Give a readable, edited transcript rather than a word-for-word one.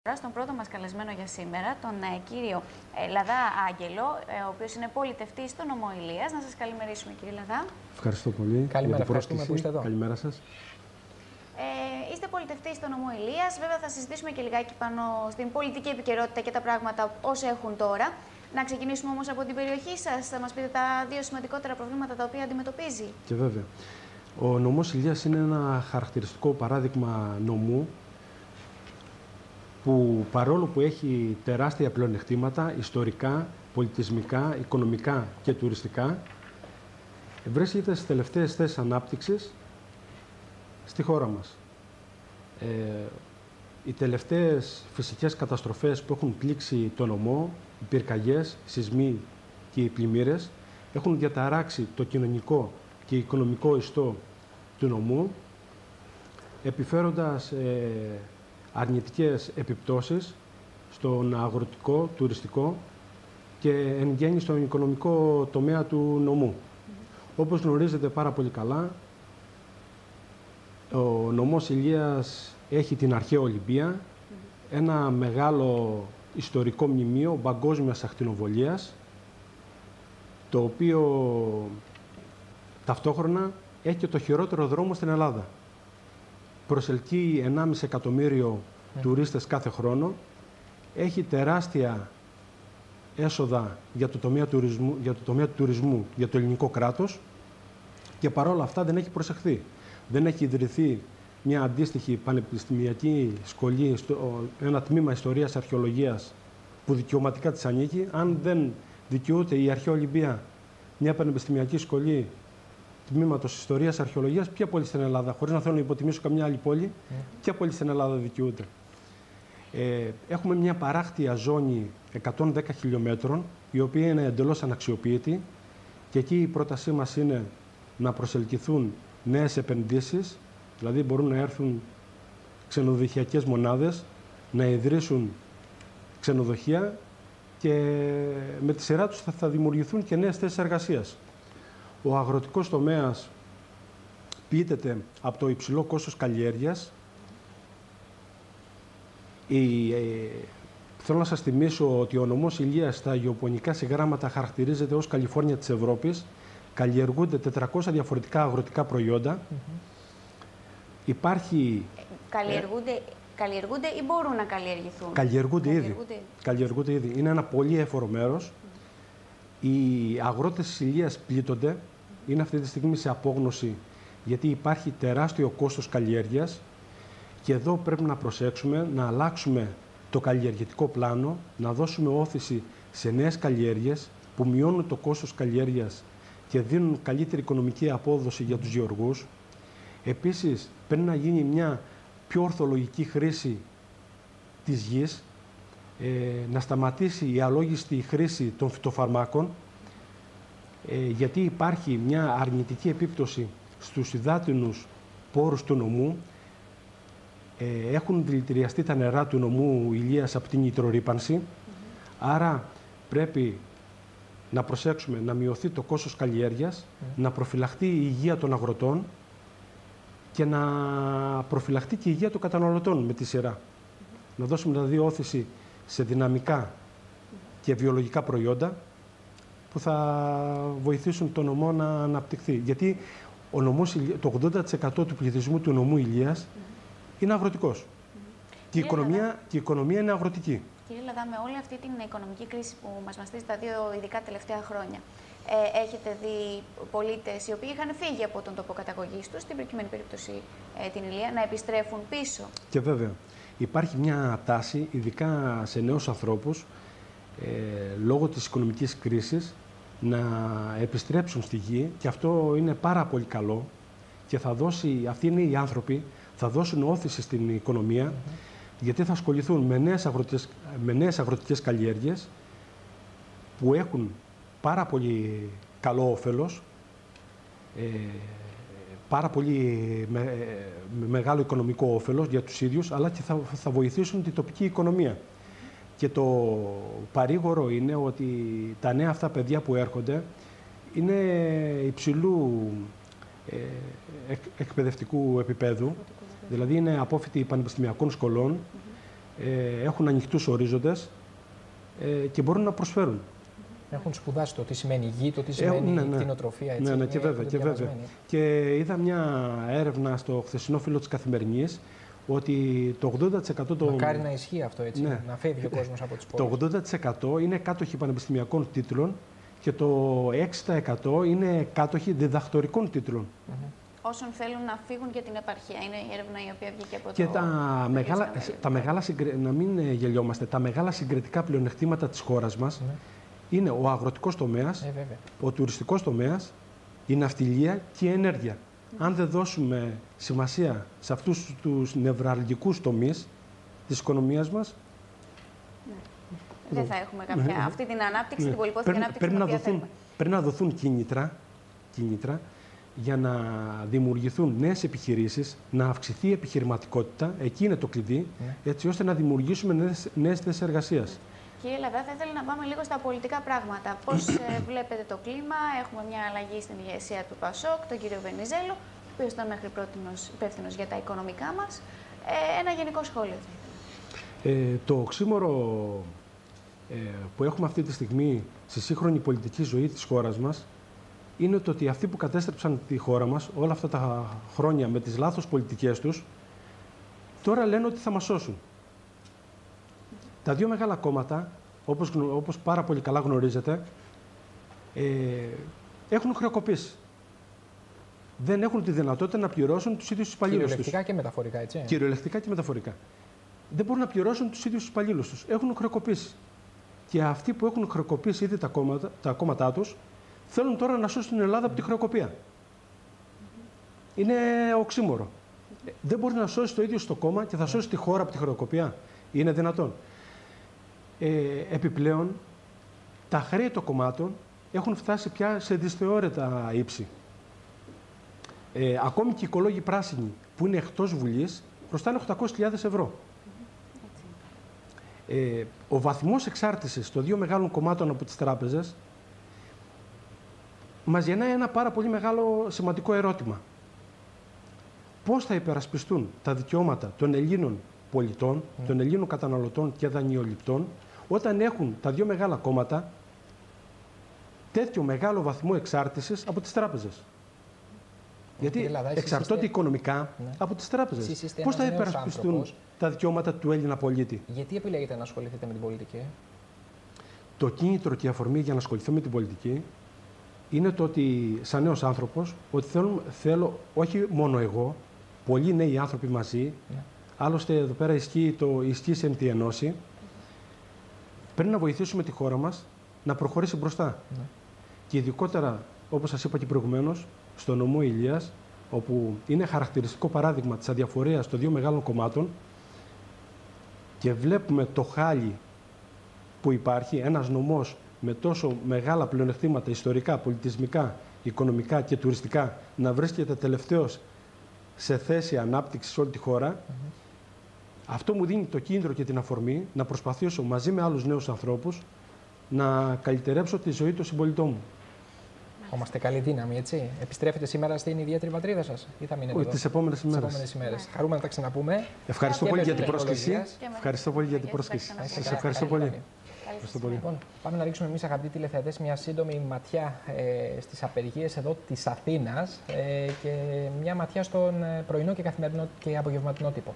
Στον πρώτο μας καλεσμένο για σήμερα, τον κύριο Λαδά Άγγελο, ο οποίος είναι πολιτευτής στο νομό Ηλίας. Να σας καλημερίσουμε, κύριε Λαδά. Ευχαριστώ πολύ. Καλημέρα, ευχαριστούμε που είστε εδώ. Καλημέρα σας. Είστε πολιτευτής στο νομό Ηλίας. Βέβαια, θα συζητήσουμε και λιγάκι πάνω στην πολιτική επικαιρότητα και τα πράγματα όσο έχουν τώρα. Να ξεκινήσουμε όμως από την περιοχή σας. Θα μας πείτε τα δύο σημαντικότερα προβλήματα τα οποία αντιμετωπίζει. Και βέβαια. Ο νομός Ηλίας είναι ένα χαρακτηριστικό παράδειγμα νομού που παρόλο που έχει τεράστια πλεονεκτήματα ιστορικά, πολιτισμικά, οικονομικά και τουριστικά, βρίσκεται στις τελευταίες θέσεις ανάπτυξης στη χώρα μας. Οι τελευταίες φυσικές καταστροφές που έχουν πλήξει το νομό, οι πυρκαγιές, οι σεισμοί και οι πλημμύρες, έχουν διαταράξει το κοινωνικό και οικονομικό ιστό του νομού, επιφέροντας αρνητικές επιπτώσεις στον αγροτικό, τουριστικό και εν γέννη στον οικονομικό τομέα του νομού. Όπως γνωρίζετε πάρα πολύ καλά, ο νομός Ηλίας έχει την αρχαία Ολυμπία, ένα μεγάλο ιστορικό μνημείο παγκόσμιας ακτινοβολίας, το οποίο ταυτόχρονα έχει και το χειρότερο δρόμο στην Ελλάδα. Προσελκύει 1,5 εκατομμύριο τουρίστες κάθε χρόνο, έχει τεράστια έσοδα για το τομέα του τουρισμού, για το ελληνικό κράτος και παρόλα αυτά δεν έχει προσεχθεί. Δεν έχει ιδρυθεί μια αντίστοιχη πανεπιστημιακή σχολή, ένα τμήμα ιστορίας αρχαιολογίας που δικαιωματικά της ανήκει. Αν δεν δικαιούται η αρχαία Ολυμπία μια πανεπιστημιακή σχολή τμήματος ιστορίας αρχαιολογίας, ποια πόλη στην Ελλάδα, χωρίς να θέλω να υποτιμήσω καμιά άλλη πόλη, ποια πόλη στην Ελλάδα δικαιούται. Έχουμε μια παράκτια ζώνη 110 χιλιόμετρων, η οποία είναι εντελώς αναξιοποιητή και εκεί η πρότασή μας είναι να προσελκυθούν νέες επενδύσεις, δηλαδή μπορούν να έρθουν ξενοδοχειακές μονάδες, να ιδρύσουν ξενοδοχεία και με τη σειρά τους θα δημιουργηθούν και νέες θέσεις εργασίας. Ο αγροτικός τομέας πλήττεται από το υψηλό κόστος καλλιέργειας. Θέλω να σας θυμίσω ότι ο νομός Ηλίας στα γεωπονικά συγγράμματα χαρακτηρίζεται ως Καλιφόρνια της Ευρώπης. Καλλιεργούνται 400 διαφορετικά αγροτικά προϊόντα. Υπάρχει... Καλλιεργούνται ή μπορούν να καλλιεργηθούν? Καλλιεργούνται ήδη. Είναι ένα πολύ έφορο μέρος. Οι αγρότες της Ηλίας πλήττονται. Είναι αυτή τη στιγμή σε απόγνωση γιατί υπάρχει τεράστιο κόστος καλλιέργειας και εδώ πρέπει να προσέξουμε να αλλάξουμε το καλλιεργητικό πλάνο, να δώσουμε όθηση σε νέες καλλιέργειες που μειώνουν το κόστος καλλιέργειας και δίνουν καλύτερη οικονομική απόδοση για τους γεωργούς. Επίσης, πρέπει να γίνει μια πιο ορθολογική χρήση της γης, να σταματήσει η αλόγιστη χρήση των φυτοφαρμάκων, γιατί υπάρχει μια αρνητική επίπτωση στους υδάτινους πόρους του νομού. Έχουν δηλητηριαστεί τα νερά του νομού Ηλίας από την ιτρορύπανση, άρα πρέπει να προσέξουμε να μειωθεί το κόστος καλλιέργειας, να προφυλαχθεί η υγεία των αγροτών και να προφυλαχθεί και η υγεία των καταναλωτών με τη σειρά. Να δώσουμε δηλαδή όθηση σε δυναμικά και βιολογικά προϊόντα που θα βοηθήσουν τον νομό να αναπτυχθεί. Γιατί το 80% του πληθυσμού του νομού Ηλίας είναι αγροτικός. Και η οικονομία είναι αγροτική. Κύριε Λαδά, με όλη αυτή την οικονομική κρίση που μας μαστίζει τα δύο ειδικά τελευταία χρόνια, έχετε δει πολίτες οι οποίοι είχαν φύγει από τον τόπο καταγωγής τους, στην προκειμένη περίπτωση την Ηλία, να επιστρέφουν πίσω? Και βέβαια, υπάρχει μια τάση, ειδικά σε νέους ανθρώπους, λόγω της οικονομικής κρίσης, να επιστρέψουν στη γη και αυτό είναι πάρα πολύ καλό και θα δώσει, αυτοί είναι οι άνθρωποι, θα δώσουν όθηση στην οικονομία γιατί θα ασχοληθούν με νέες αγροτικές καλλιέργειες που έχουν πάρα πολύ καλό όφελος, πάρα πολύ μεγάλο οικονομικό όφελος για τους ίδιους, αλλά και θα βοηθήσουν την τοπική οικονομία. Και το παρήγορο είναι ότι τα νέα αυτά παιδιά που έρχονται είναι υψηλού εκπαιδευτικού επίπεδου, δηλαδή είναι απόφοιτοι πανεπιστημιακών σχολών, έχουν ανοιχτούς ορίζοντες και μπορούν να προσφέρουν. Έχουν σπουδάσει το τι σημαίνει γη, το τι σημαίνει κτηνοτροφία. Έτσι, ναι, και βέβαια. Και είδα μια έρευνα στο χθεσινό φύλλο της Καθημερινής ότι το 80% των... Μακάρι να ισχύει αυτό, έτσι, να φεύγει ο κόσμος από τις πόλεις. Το 80% είναι κάτοχοι πανεπιστημιακών τίτλων και το 6% είναι κάτοχοι διδακτορικών τίτλων. Όσων θέλουν να φύγουν για την επαρχία. Είναι η έρευνα η οποία βγήκε από και τα μεγάλα να μην γελιόμαστε, τα μεγάλα συγκριτικά πλεονεκτήματα της χώρας μας είναι ο αγροτικός τομέας, ο τουριστικός τομέας, η ναυτιλία και η ενέργεια. Αν δεν δώσουμε σημασία σε αυτούς τους νευραλγικούς τομείς της οικονομίας μας, δεν θα έχουμε κάποια αυτή την ανάπτυξη, την πολυπόθηκη ανάπτυξη. Πρέπει να δοθούν κίνητρα για να δημιουργηθούν νέες επιχειρήσεις, να αυξηθεί η επιχειρηματικότητα, εκεί είναι το κλειδί, έτσι ώστε να δημιουργήσουμε νέες θέσεις εργασίας. Κύριε Λαβρά, θα ήθελα να πάμε λίγο στα πολιτικά πράγματα. Πώς βλέπετε το κλίμα? Έχουμε μια αλλαγή στην ηγεσία του ΠΑΣΟΚ, τον κύριο Βενιζέλο, ο οποίος ήταν μέχρι πρότινος υπεύθυνος για τα οικονομικά μας. Ένα γενικό σχόλιο. Το οξύμορο που έχουμε αυτή τη στιγμή στη σύγχρονη πολιτική ζωή της χώρας μας είναι το ότι αυτοί που κατέστρεψαν τη χώρα μας όλα αυτά τα χρόνια με τις λάθος πολιτικές τους, τώρα λένε ότι θα μας σώσουν. Τα δύο μεγάλα κόμματα, όπως πάρα πολύ καλά γνωρίζετε, έχουν χρεοκοπήσει. Δεν έχουν τη δυνατότητα να πληρώσουν τους ίδιους τους υπαλλήλους τους. Κυριολεκτικά και μεταφορικά, έτσι. Κυριολεκτικά και μεταφορικά. Δεν μπορούν να πληρώσουν τους ίδιους τους υπαλλήλους τους. Έχουν χρεοκοπήσει. Και αυτοί που έχουν χρεοκοπήσει ήδη τα κόμματά τους, θέλουν τώρα να σώσουν την Ελλάδα από τη χρεοκοπία. Είναι οξύμορο. Δεν μπορεί να σώσει το ίδιο στο κόμμα και θα σώσει τη χώρα από τη χρεοκοπία. Είναι δυνατόν? Επιπλέον, τα χρέη των κομμάτων έχουν φτάσει πια σε δυσθεώρητα ύψη. Ακόμη και οι οικολόγοι πράσινοι που είναι εκτός Βουλής χρωστάνε 800.000 ευρώ. Ο βαθμός εξάρτησης των δύο μεγάλων κομμάτων από τις τράπεζες μας γεννάει ένα πάρα πολύ μεγάλο σημαντικό ερώτημα. Πώς θα υπερασπιστούν τα δικαιώματα των Ελλήνων πολιτών, των Ελλήνων καταναλωτών και δανειοληπτών, όταν έχουν τα δύο μεγάλα κόμματα τέτοιο μεγάλο βαθμό εξάρτησης από τις τράπεζες? Γιατί εξαρτώνται οικονομικά από τις τράπεζες. Πώς θα υπερασπιστούν τα δικαιώματα του Έλληνα πολίτη? Γιατί επιλέγετε να ασχοληθείτε με την πολιτική? Το κίνητρο και η αφορμή για να ασχοληθώ με την πολιτική είναι το ότι, σαν νέος άνθρωπος, ότι θέλω όχι μόνο εγώ, πολλοί νέοι άνθρωποι μαζί, άλλωστε εδώ πέρα ισχύει η ΕΜΤ Ενώση, πρέπει να βοηθήσουμε τη χώρα μας να προχωρήσει μπροστά. Και ειδικότερα, όπως σας είπα και προηγουμένως, στο νομό Ηλίας, όπου είναι χαρακτηριστικό παράδειγμα της αδιαφορίας των δύο μεγάλων κομμάτων και βλέπουμε το χάλι που υπάρχει, ένας νομός με τόσο μεγάλα πλεονεκτήματα ιστορικά, πολιτισμικά, οικονομικά και τουριστικά να βρίσκεται τελευταίος σε θέση ανάπτυξης σε όλη τη χώρα. Αυτό μου δίνει το κίνητρο και την αφορμή να προσπαθήσω μαζί με άλλους νέους ανθρώπους να καλυτερέψω τη ζωή των συμπολιτών μου. Είμαστε καλή δύναμη, έτσι. Επιστρέφετε σήμερα στην ιδιαίτερη πατρίδα σας ή θα μείνετε εδώ? Τις επόμενες ημέρες. Χαρούμε να τα ξαναπούμε. Ευχαριστώ πολύ για την πρόσκληση. Ευχαριστώ πολύ για την πρόσκληση. Σας ευχαριστώ πολύ. Λοιπόν, πάμε να ρίξουμε εμείς, αγαπητοί τηλεθεατές, μια σύντομη ματιά στις απεργίες εδώ της Αθήνας και μια ματιά στον πρωινό και καθημερινό και απογευματινό τύπο.